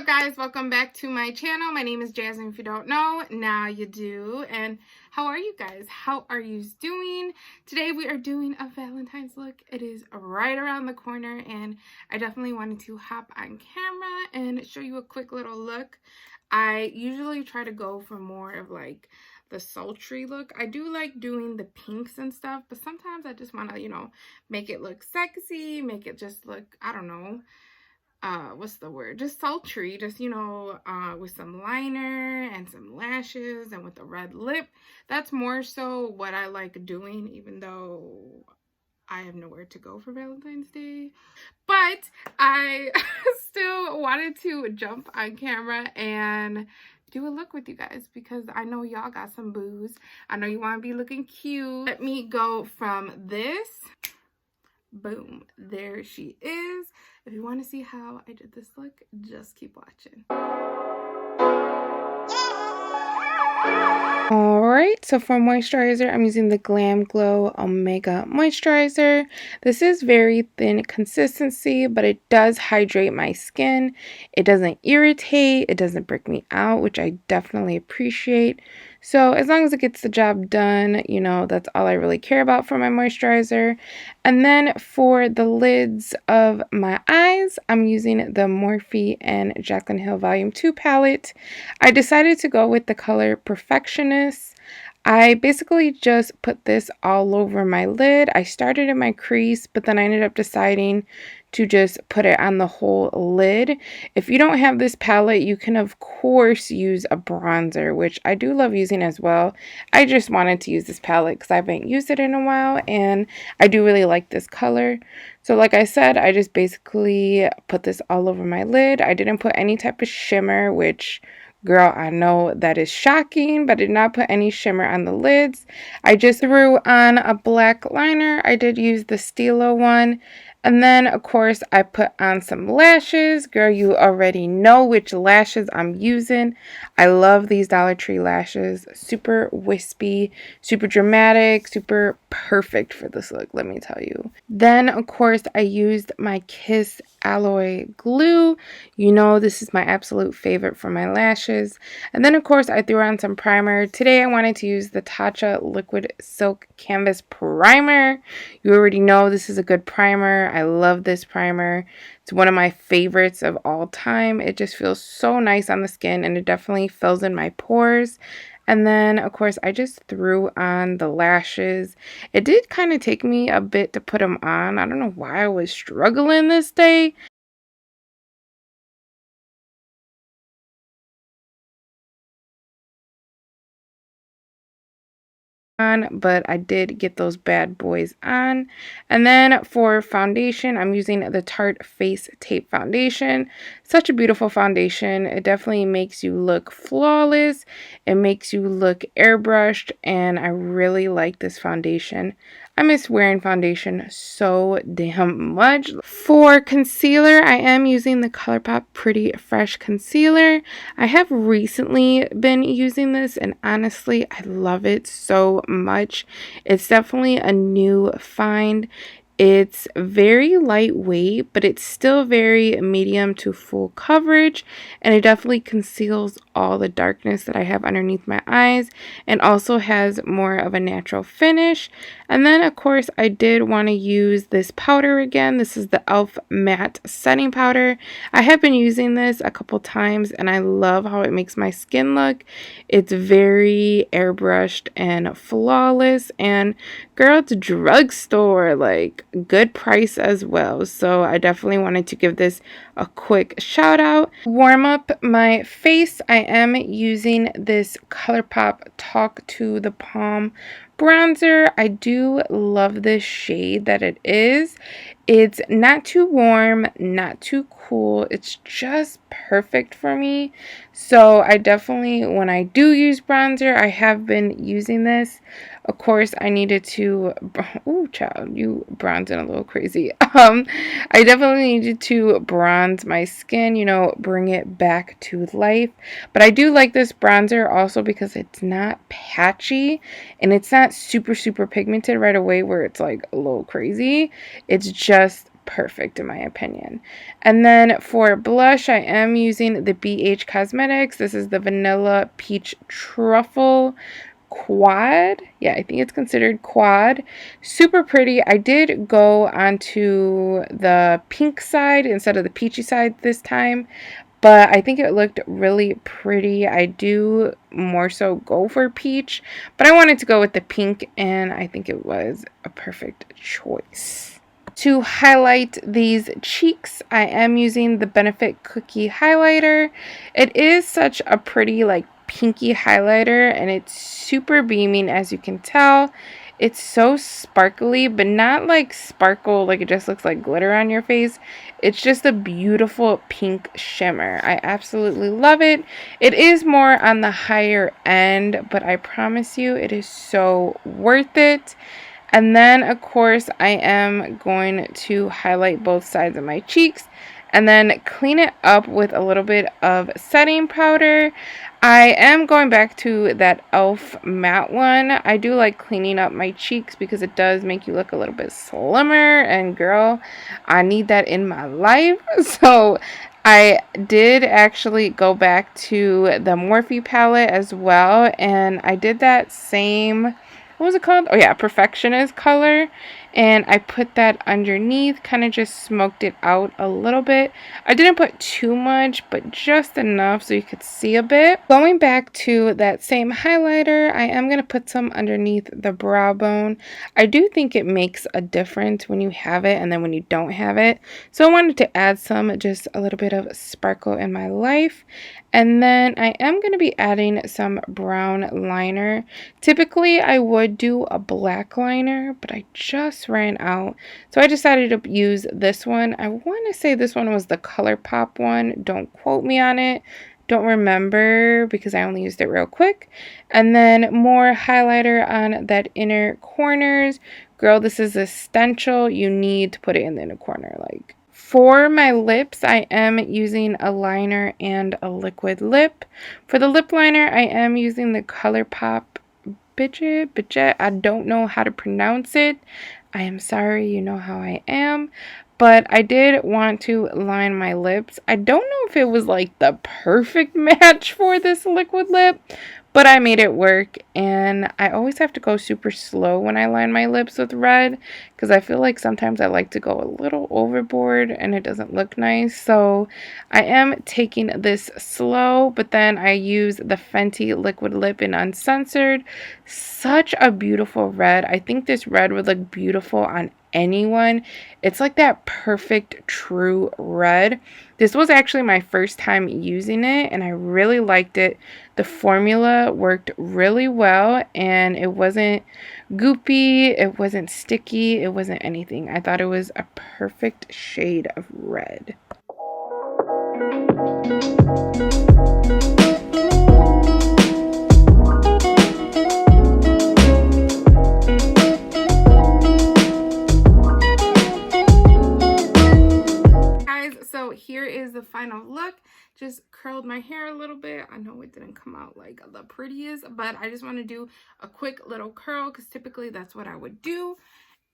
guys, welcome back to my channel. My name is Jasmine. If you don't know, now you do. And how are you guys? How are you doing? Today we are doing a Valentine's look. It is right around the corner and I definitely wanted to hop on camera and show you a quick little look. I usually try to go for more of like the sultry look. I do like doing the pinks and stuff, but sometimes I just want to, make it look sexy, make it just look, I don't know, what's the word, just sultry, just with some liner and some lashes and with a red lip. That's more so what I like doing, even though I have nowhere to go for Valentine's Day. But I still wanted to jump on camera and do a look with you guys because I know y'all got some boos. I know you want to be looking cute. Let me go from this. Boom, there she is. If you want to see how I did this look, just keep watching. Alright, so for moisturizer, I'm using the Glam Glow Omega Moisturizer. This is very thin consistency, but it does hydrate my skin. It doesn't irritate, it doesn't break me out, which I definitely appreciate. So as long as it gets the job done, that's all I really care about for my moisturizer. And then for the lids of my eyes, I'm using the Morphe and Jaclyn Hill Volume 2 palette. I decided to go with the color Perfectionist. I basically just put this all over my lid. I started in my crease, but then I ended up deciding to just put it on the whole lid. If you don't have this palette, you can of course use a bronzer, which I do love using as well. I just wanted to use this palette because I haven't used it in a while and I do really like this color. So like I said, I just basically put this all over my lid. I didn't put any type of shimmer, which, girl, I know that is shocking, but I did not put any shimmer on the lids. I just threw on a black liner. I did use the Stilo one. And then, of course, I put on some lashes. Girl, you already know which lashes I'm using. I love these Dollar Tree lashes. Super wispy, super dramatic, super perfect for this look, let me tell you. Then, of course, I used my Kiss Alloy Glue. This is my absolute favorite for my lashes. And then, of course, I threw on some primer. Today, I wanted to use the Tatcha Liquid Silk Canvas Primer. You already know this is a good primer. I love this primer. It's one of my favorites of all time. It just feels so nice on the skin and it definitely fills in my pores. And then, of course, I just threw on the lashes. It did kind of take me a bit to put them on. I don't know why I was struggling this day. But I did get those bad boys on. And then for foundation, I'm using the Tarte Face Tape Foundation. Such a beautiful foundation. It definitely makes you look flawless. It makes you look airbrushed, and I really like this foundation. I miss wearing foundation so damn much. For concealer, I am using the ColourPop Pretty Fresh Concealer. I have recently been using this and honestly, I love it so much. It's definitely a new find. It's very lightweight, but it's still very medium to full coverage, and it definitely conceals all the darkness that I have underneath my eyes and also has more of a natural finish. And then, of course, I did want to use this powder again. This is the e.l.f. Matte Setting Powder. I have been using this a couple times, and I love how it makes my skin look. It's very airbrushed and flawless, and girl, it's drugstore, like, good price as well. So I definitely wanted to give this a quick shout out. Warm up my face, I am using this ColourPop Talk to the Palm bronzer. I do love this shade that it is. It's not too warm, not too cool. It's just perfect for me. So I definitely, when I do use bronzer, I have been using this. Of course, I needed to, ooh, child, you bronzing a little crazy. I definitely needed to bronze my skin, bring it back to life. But I do like this bronzer also because it's not patchy and it's not super, super pigmented right away where it's like a little crazy. It's just perfect in my opinion. And then for blush, I am using the BH Cosmetics. This is the Vanilla Peach Truffle Quad. Yeah, I think it's considered quad. Super pretty. I did go onto the pink side instead of the peachy side this time, but I think it looked really pretty. I do more so go for peach, but I wanted to go with the pink, and I think it was a perfect choice. To highlight these cheeks, I am using the Benefit Cookie Highlighter. It is such a pretty, like, pinky highlighter, and it's super beaming, as you can tell. It's so sparkly, but not like sparkle, like it just looks like glitter on your face. It's just a beautiful pink shimmer. I absolutely love it. It is more on the higher end, but I promise you it is so worth it. And then, of course, I am going to highlight both sides of my cheeks and then clean it up with a little bit of setting powder. I am going back to that e.l.f. matte one. I do like cleaning up my cheeks because it does make you look a little bit slimmer, and girl, I need that in my life. So I did actually go back to the Morphe palette as well, and I did that same, what was it called? Oh yeah, Perfectionist color. And I put that underneath, kind of just smoked it out a little bit. I didn't put too much, but just enough so you could see a bit. Going back to that same highlighter, I am going to put some underneath the brow bone. I do think it makes a difference when you have it and then when you don't have it. So I wanted to add some, just a little bit of sparkle in my life. And then I am going to be adding some brown liner. Typically, I would do a black liner, but I just ran out. So I decided to use this one. I want to say this one was the ColourPop one. Don't quote me on it. Don't remember because I only used it real quick. And then more highlighter on that inner corners. Girl, this is essential. You need to put it in the inner corner, like. For my lips, I am using a liner and a liquid lip. For the lip liner, I am using the ColourPop Budget. I don't know how to pronounce it. I am sorry, you know how I am. But I did want to line my lips. I don't know if it was like the perfect match for this liquid lip, but I made it work. And I always have to go super slow when I line my lips with red because I feel like sometimes I like to go a little overboard and it doesn't look nice. So I am taking this slow, but then I use the Fenty liquid lip in Uncensored. Such a beautiful red. I think this red would look beautiful on anyone. It's like that perfect true red. This was actually my first time using it and I really liked it. The formula worked really well and it wasn't goopy, it wasn't sticky, it wasn't anything. I thought it was a perfect shade of red. So here is the final look. Just curled my hair a little bit. I know it didn't come out like the prettiest, but I just want to do a quick little curl because typically that's what I would do.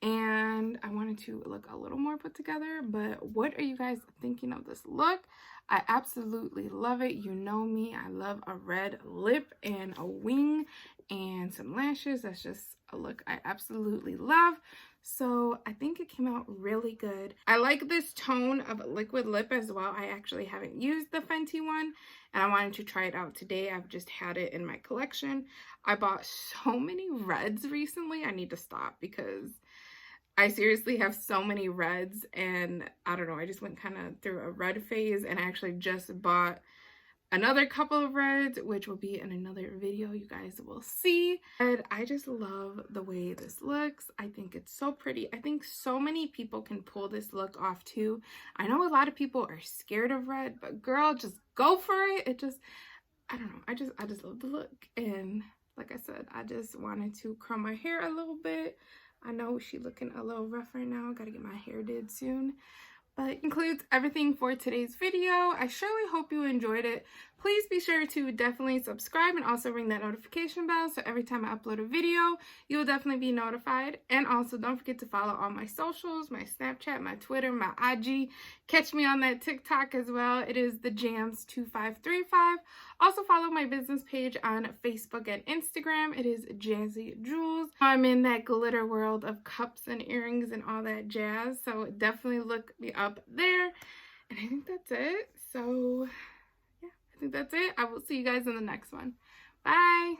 And I wanted to look a little more put together. But what are you guys thinking of this look? I absolutely love it. You know me. I love a red lip and a wing and some lashes. That's just a look I absolutely love. So I think it came out really good. I like this tone of liquid lip as well. I actually haven't used the Fenty one and I wanted to try it out today. I've just had it in my collection. I bought so many reds recently. I need to stop because I seriously have so many reds and I don't know, I just went kind of through a red phase and I actually just bought another couple of reds, which will be in another video you guys will see. And I just love the way this looks. I think it's so pretty. I think so many people can pull this look off too. I know a lot of people are scared of red, but girl, just go for it. It just, I don't know, I just love the look. And like I said, I just wanted to curl my hair a little bit. I know she's looking a little rough right now. Gotta get my hair did soon. But it concludes everything for today's video. I surely hope you enjoyed it. Please be sure to definitely subscribe and also ring that notification bell so every time I upload a video, you will definitely be notified. And also don't forget to follow all my socials, my Snapchat, my Twitter, my IG. Catch me on that TikTok as well. It is the Jams2535. Also follow my business page on Facebook and Instagram. It is Jazzy Jewels. I'm in that glitter world of cups and earrings and all that jazz, so definitely look me up there. And I think that's it. So yeah, I think that's it. I will see you guys in the next one. Bye.